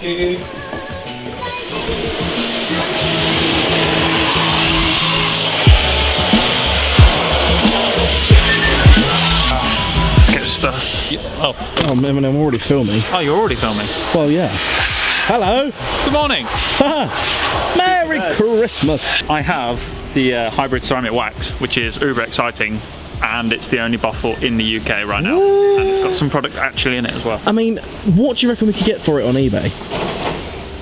you. Let's get stuff. Oh man, I'm already filming. Oh, you're already filming? Well, yeah. Hello. Good morning. Merry Christmas. I have the Hybrid Ceramic Wax, which is uber exciting, and it's the only bottle in the UK right now. What? And it's got some product actually in it as well. I mean, what do you reckon we could get for it on eBay?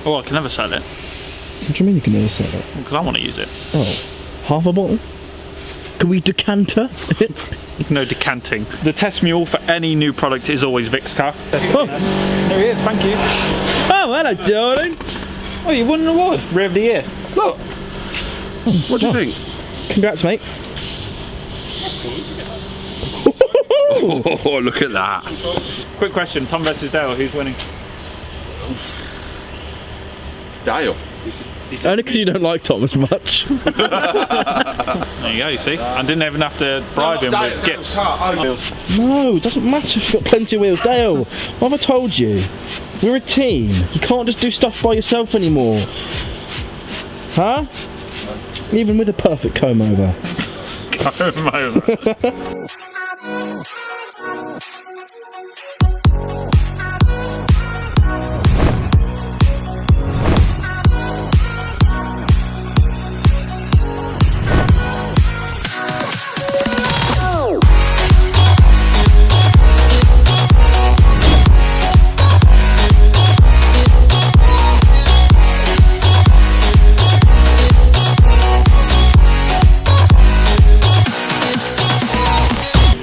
Oh, I can never sell it. What do you mean you can never sell it? Because I want to use it. Oh, half a bottle? Can we decanter it? There's no decanting. The test mule for any new product is always Vic's car. Oh, There he is, thank you. oh, hello, darling. Oh, you won an award. Rear of the year. Look! What do you think? Congrats, mate. Oh, look at that. Quick question, Tom versus Dale, who's winning? Dale. Only because you don't like Tom as much. There you go, you see? I didn't even have to bribe him with gifts. No, it doesn't matter if you've got plenty of wheels. Dale, what have I told you? We're a team. You can't just do stuff by yourself anymore. Huh? Even with a perfect comb over. Comb over.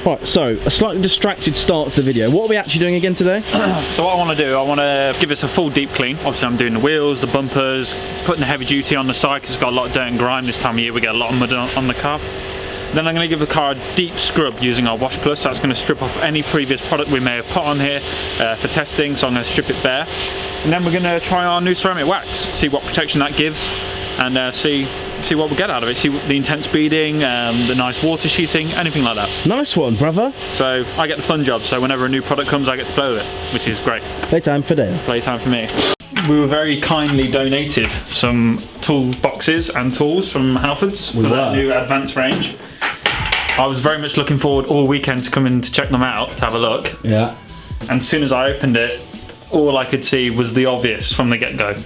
Right, so a slightly distracted start to the video. What are we actually doing again today? So what I want to do, I want to give this a full deep clean. Obviously I'm doing the wheels, the bumpers, putting the heavy duty on the side because it's got a lot of dirt and grime this time of year. We get a lot of mud on the car. Then I'm going to give the car a deep scrub using our Wash Plus. That's going to strip off any previous product we may have put on here for testing. So I'm going to strip it bare. And then we're going to try our new ceramic wax, see what protection that gives, and see what we get out of it. See the intense beading, the nice water sheeting, anything like that. Nice one, brother. So I get the fun job. So whenever a new product comes, I get to play with it, which is great. Playtime for Dale. Playtime for me. We were very kindly donated some tool boxes and tools from Halfords for their new advanced range. I was very much looking forward all weekend to come in to check them out, to have a look. Yeah. And as soon as I opened it, all I could see was the obvious from the get-go.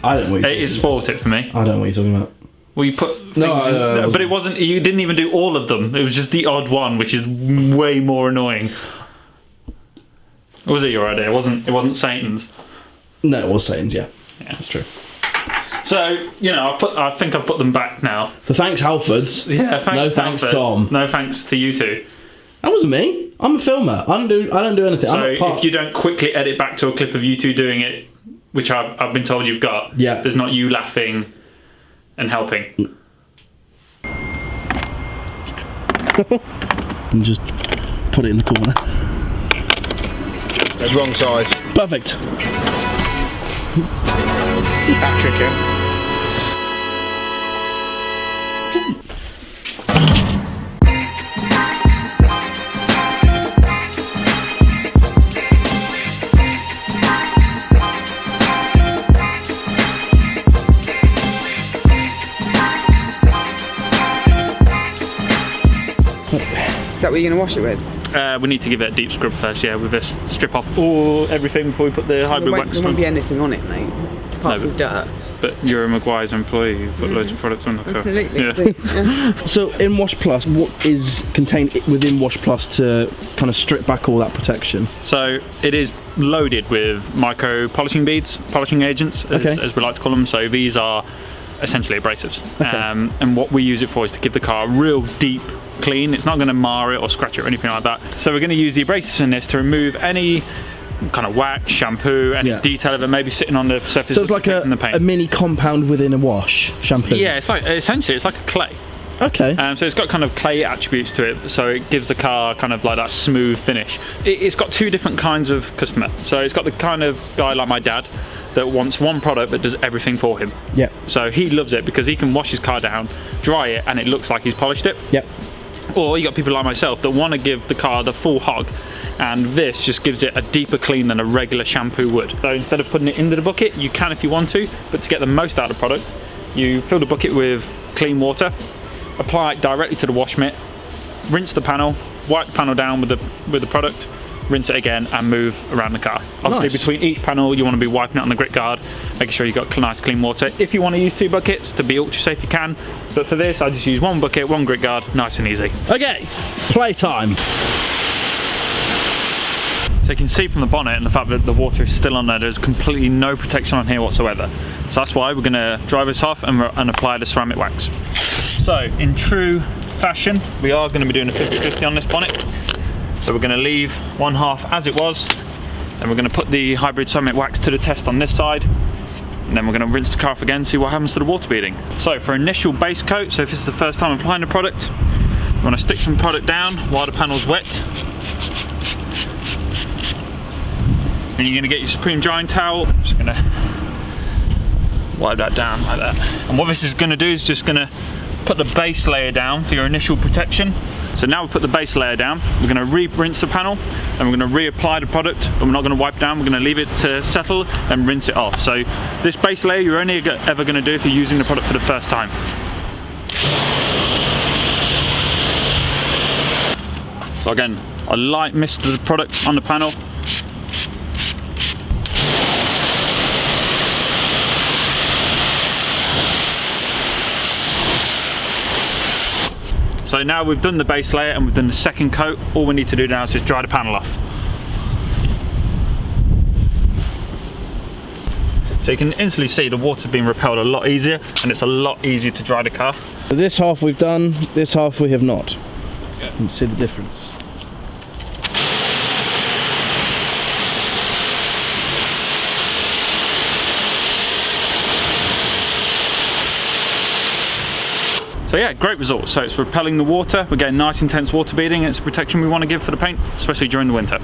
I don't know what It spoilt it for me. I don't know what you're talking about. Well, you put things in, but it wasn't. You didn't even do all of them. It was just the odd one, which is way more annoying. Was it your idea? It wasn't Satan's. No, it was Satan's. Yeah, that's true. So you know, I think I've put them back now. So thanks, Halfords. Yeah, thanks. No thanks, Halfords. Tom. No thanks to you two. That wasn't me. I'm a filmer. I don't do anything. So if you don't quickly edit back to a clip of you two doing it, which I've been told you've got, yeah, there's not you laughing and helping. And just put it in the corner. It's wrong side. Perfect. Patrick, yeah? Is that what you're going to wash it with? We need to give it a deep scrub first, yeah, with this. Strip off everything before we put the hybrid wax There on. won't be anything on it, mate, apart from dirt. But you're a Meguiars employee, you put loads of products on the car. Absolutely. Yeah. So in Wash Plus, what is contained within Wash Plus to kind of strip back all that protection? So it is loaded with micro polishing beads, polishing agents, as we like to call them. So these are essentially abrasives. Okay. And what we use it for is to give the car a real deep clean. It's not going to mar it or scratch it or anything like that. So we're going to use the abrasives in this to remove any kind of wax, shampoo, any detail of it maybe sitting on the surface. So it's like the paint. a mini compound within a wash, shampoo? Yeah, it's like essentially it's like a clay. Okay. So it's got kind of clay attributes to it, so it gives the car kind of like that smooth finish. It's got two different kinds of customer. So it's got the kind of guy like my dad that wants one product that does everything for him. Yeah. So he loves it because he can wash his car down, dry it, and it looks like he's polished it. Yep. Or you got people like myself that want to give the car the full hog, and this just gives it a deeper clean than a regular shampoo would. So instead of putting it into the bucket, you can if you want to, but to get the most out of the product, you fill the bucket with clean water, apply it directly to the wash mitt, rinse the panel, wipe the panel down with the product, rinse it again and move around the car. Obviously between each panel you want to be wiping it on the grit guard, making sure you've got nice clean water. If you want to use 2 buckets to be ultra safe you can, but for this I just use 1 bucket, 1 grit guard, nice and easy. Okay, playtime. So you can see from the bonnet and the fact that the water is still on there's completely no protection on here whatsoever. So that's why we're going to dry this off and apply the ceramic wax. So in true fashion, we are going to be doing a 50-50 on this bonnet. So we're going to leave one half as it was, and we're going to put the hybrid ceramic wax to the test on this side, and then we're going to rinse the car off again, see what happens to the water beading. So for initial base coat, so if this is the first time applying the product, you want to stick some product down while the panel's wet. And you're going to get your Supreme drying towel. I'm just going to wipe that down like that. And what this is going to do is just going to put the base layer down for your initial protection. So now we put the base layer down, we're going to re-rinse the panel and we're going to reapply the product, but we're not going to wipe down, we're going to leave it to settle and rinse it off. So this base layer you're only ever going to do if you're using the product for the first time. So again, a light mist of the product on the panel. So now we've done the base layer and we've done the second coat, all we need to do now is just dry the panel off. So you can instantly see the water's been repelled a lot easier and it's a lot easier to dry the car. So this half we've done, this half we have not. You can see the difference. So yeah, great result. So it's repelling the water, we're getting nice intense water beading, it's the protection we want to give for the paint, especially during the winter.